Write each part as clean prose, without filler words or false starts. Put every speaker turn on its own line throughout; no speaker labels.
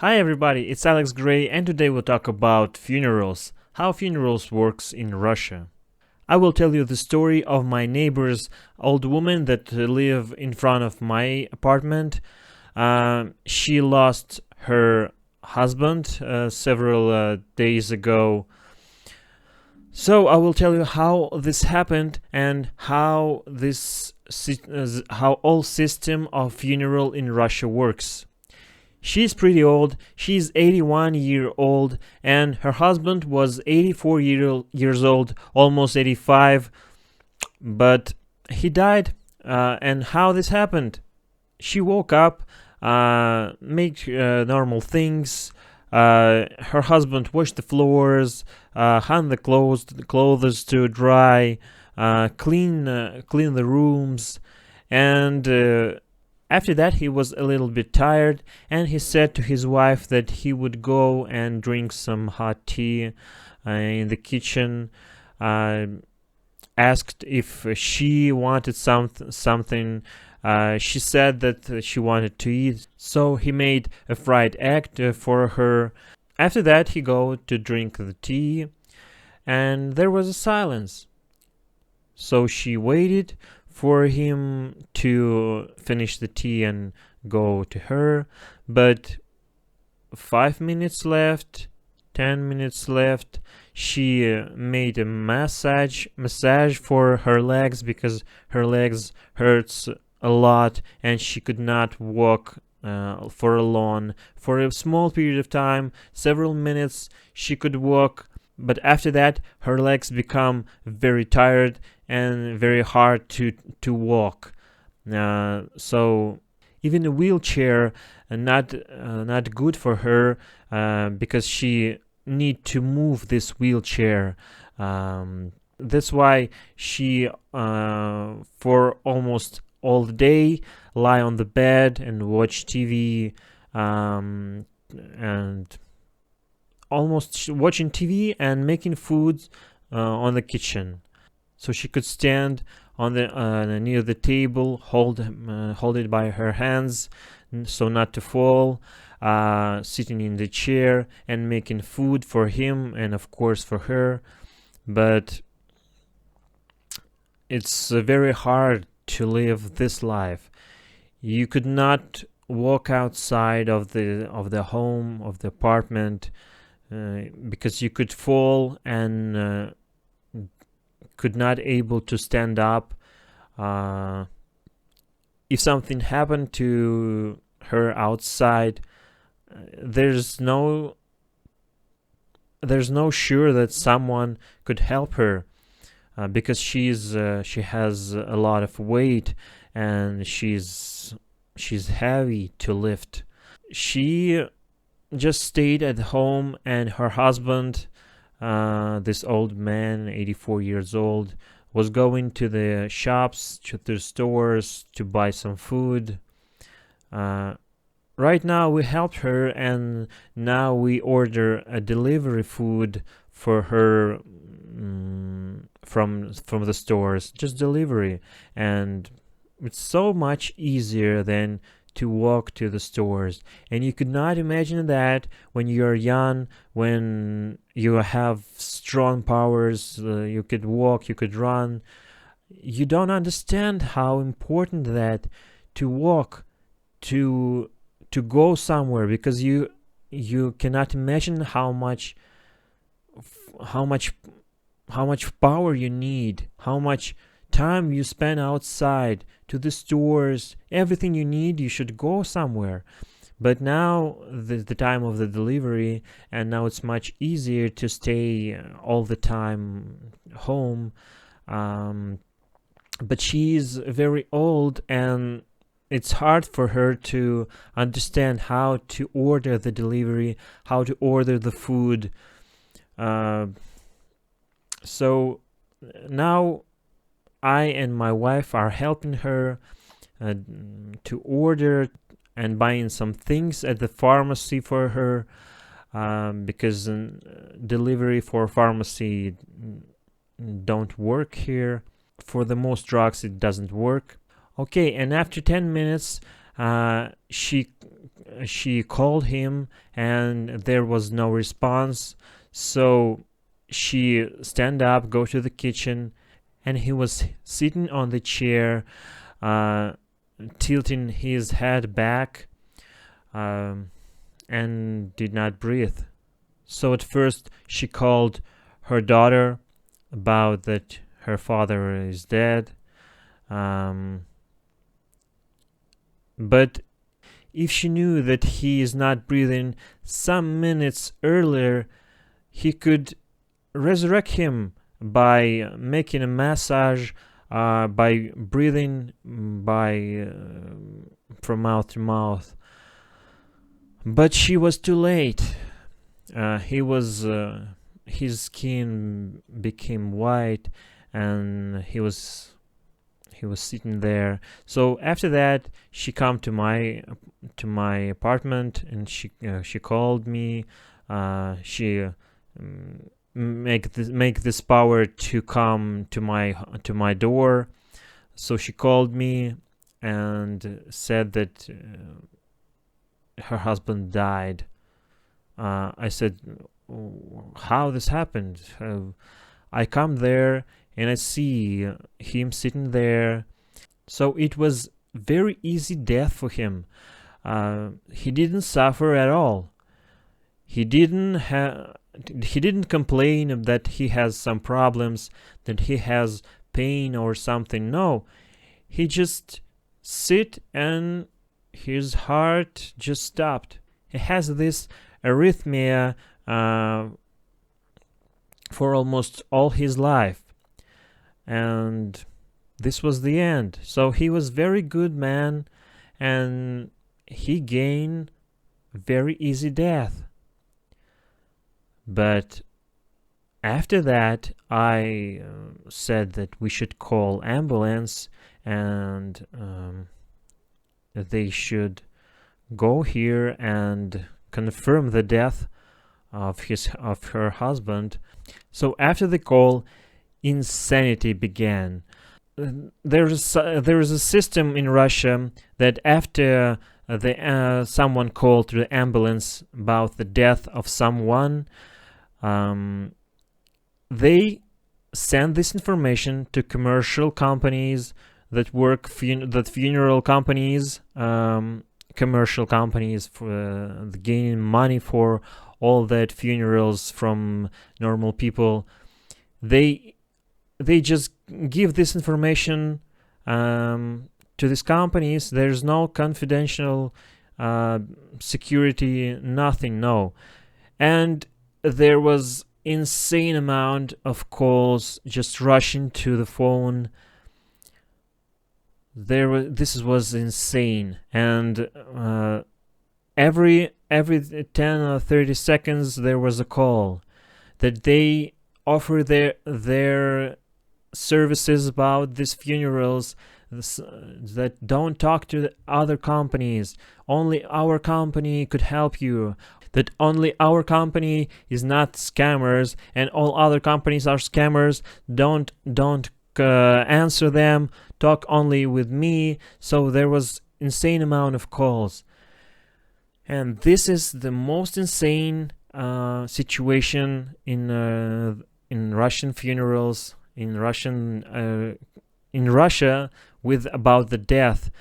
Hi everybody, it's Alex Gray and today we'll talk about funerals, how funerals works in Russia. I will tell you the story of my neighbor's old woman that live in front of my apartment. She lost her husband several days ago. So I will tell you how this happened and how all system of funeral in Russia works. She's pretty old. She's 81 years old, and her husband was 84 years old, almost 85. But he died. And how this happened? She woke up, make normal things. Her husband washed the floors, hung the clothes to dry, clean the rooms, and after that, he was a little bit tired, and he said to his wife that he would go and drink some hot tea in the kitchen. Asked if she wanted something. She said that she wanted to eat, so he made a fried egg for her. After that, he go to drink the tea, and there was a silence. So she waited for him to finish the tea and go to her, but 5 minutes left, 10 minutes left. She made a massage for her legs because her legs hurts a lot and she could not walk for a small period of time, several minutes she could walk, but after that her legs become very tired and very hard to walk. So even a wheelchair not good for her because she need to move this wheelchair. That's why she for almost all the day lie on the bed and watch TV, and almost watching TV and making food on the kitchen. So she could stand on the near the table, hold it by her hands, so not to fall. Sitting in the chair and making food for him and of course for her. But it's very hard to live this life. You could not walk outside of the home, of the apartment, because you could fall and could not able to stand up. If something happened to her outside, there's no sure that someone could help her because she has a lot of weight and she's heavy to lift. She just stayed at home, and her husband, this old man, 84 years old, was going to the shops, to the stores to buy some food. Right now we helped her, and now we order a delivery food for her from the stores, just delivery, and it's so much easier than to walk to the stores. And you could not imagine that when you're young, when you have strong powers, you could walk, you could run. You don't understand how important that to walk, to go somewhere, because you cannot imagine how much power you need, how much time you spend outside, to the stores, everything you need, you should go somewhere. But now the time of the delivery, and now it's much easier to stay all the time home. But she's very old, and it's hard for her to understand how to order the delivery, how to order the food. So now I and my wife are helping her to order and buying some things at the pharmacy for her, because delivery for pharmacy don't work here. For the most drugs it doesn't work. Okay, and after 10 minutes she she called him and there was no response. So she stand up, go to the kitchen, and he was sitting on the chair, tilting his head back, and did not breathe. So at first she called her daughter about that her father is dead. But if she knew that he is not breathing some minutes earlier, he could resurrect him by making a massage, by breathing from mouth to mouth. But she was too late. His skin became white, and he was sitting there. So after that, she come to my apartment, and she called me. She make this power to come to my door. So she called me and said that her husband died. I said, how this happened? I come there and I see him sitting there. So it was very easy death for him. He didn't suffer at all. He didn't complain that he has some problems, that he has pain or something. No, he just sit and his heart just stopped. He has this arrhythmia for almost all his life, and this was the end. So he was very good man, and he gained very easy death. But after that, I said that we should call ambulance, and they should go here and confirm the death of her husband. So after the call, insanity began. There is a system in Russia that after someone called to the ambulance about the death of someone, they send this information to commercial companies that work funeral companies, commercial companies for gaining money for all that funerals from normal people. They just give this information to these companies. There's no confidential security, nothing, no. And there was insane amount of calls just rushing to the phone. This was insane, and every 10 or 30 seconds there was a call that they offer their services about these funerals, that don't talk to the other companies. Only our company could help you. That only our company is not scammers, and all other companies are scammers. Don't answer them. Talk only with me. So there was insane amount of calls, and this is the most insane situation in Russian funerals, in Russia, with about the death,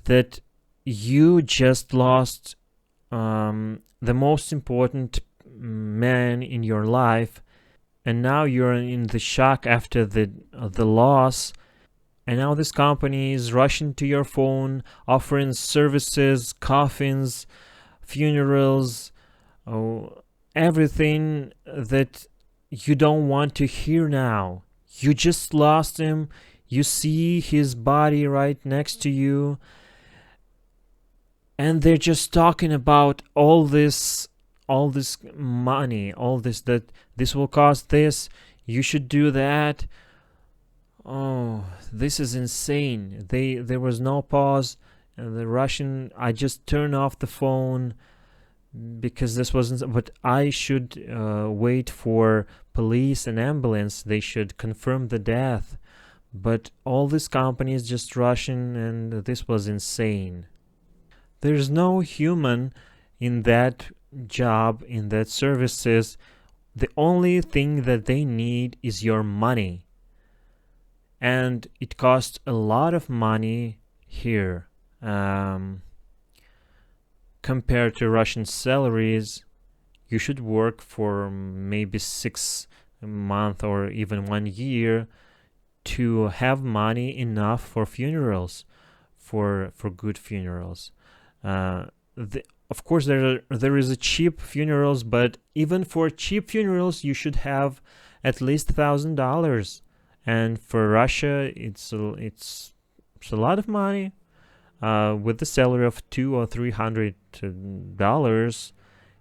that you just lost the most important man in your life, and now you're in the shock after the loss, and now this company is rushing to your phone, offering services, coffins, funerals, everything that you don't want to hear now. You just lost him. You see his body right next to you, and they're just talking about all this money, all this, that this will cost this, you should do that. Oh, this is insane. There was no pause. I just turned off the phone because this wasn't, but I should wait for police and ambulance. They should confirm the death. But all these companies just rushing, and this was insane. There's no human in that job, in that services. The only thing that they need is your money. And it costs a lot of money here. Compared to Russian salaries, you should work for maybe 6 months or even 1 year to have money enough for funerals, for good funerals. Of course, there is a cheap funerals, but even for cheap funerals, you should have at least $1,000. And for Russia, it's a lot of money. With the salary of $200 or $300,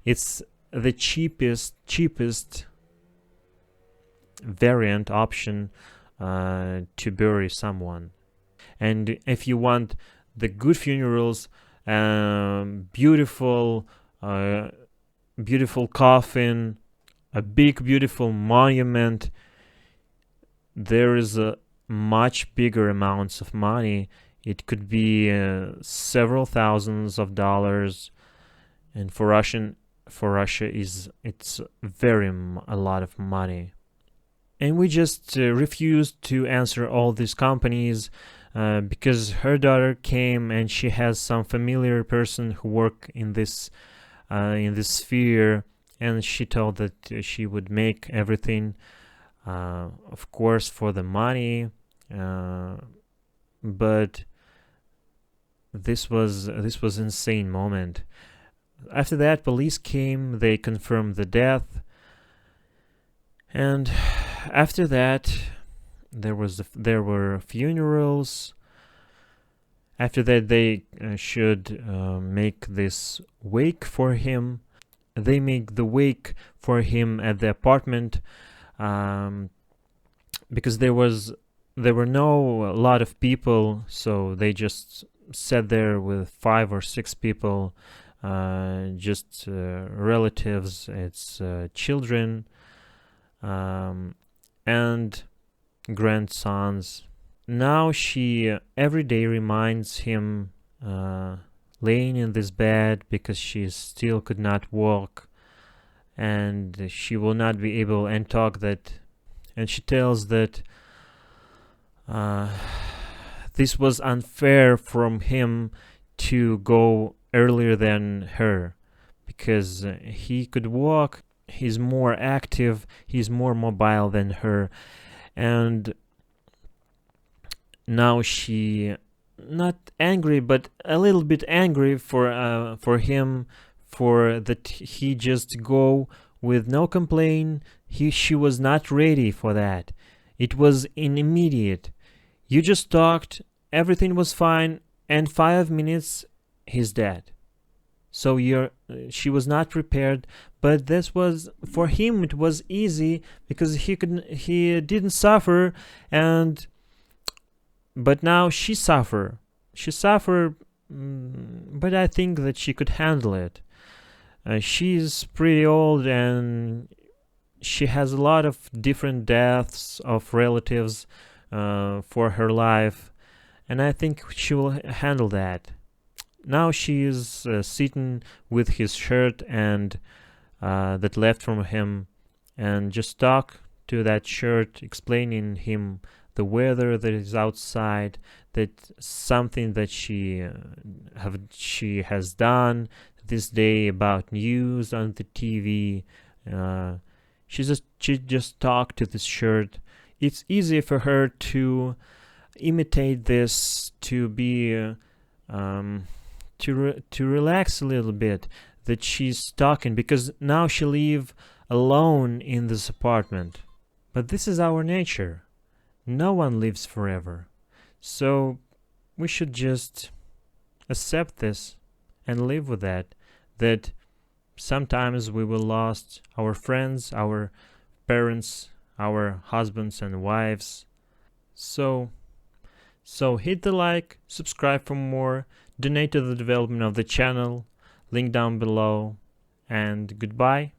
it's the cheapest variant option to bury someone. And if you want the good funerals, beautiful coffin, a big beautiful monument, there is a much bigger amounts of money. It could be several thousands of dollars, and for Russia it's a lot of money. And we just refused to answer all these companies because her daughter came and she has some familiar person who work in this sphere, and she told that she would make everything, of course, for the money, but this was insane moment. After that, police came, they confirmed the death, and after that there were funerals. After that, they should make this wake for him. They make the wake for him at the apartment, because there were no a lot of people, so they just sat there with 5 or 6 people, just relatives, its children, and grandsons. Now she every day reminds him, laying in this bed because she still could not walk, and she will not be able and talk that, and she tells that this was unfair from him to go earlier than her, because he could walk, he's more active, he's more mobile than her. And now she not angry, but a little bit angry for him, for that he just go with no complaint. She was not ready for that. It was immediate. You just talked, everything was fine, and 5 minutes he's dead. So she was not prepared, but this was for him. It was easy because he didn't suffer, but now she suffer, but I think that she could handle it. She's pretty old and she has a lot of different deaths of relatives for her life, and I think she will handle that. Now she is sitting with his shirt and that left from him, and just talk to that shirt, explaining him the weather that is outside, that something that she has done this day about news on the TV. She just talked to this shirt. It's easy for her to imitate this, to be to relax a little bit, that she's talking, because now she live alone in this apartment. But this is our nature. No one lives forever. So we should just accept this and live with that sometimes we will lose our friends, our parents, our husbands and wives. So hit the like, subscribe for more, donate to the development of the channel, link down below, and goodbye.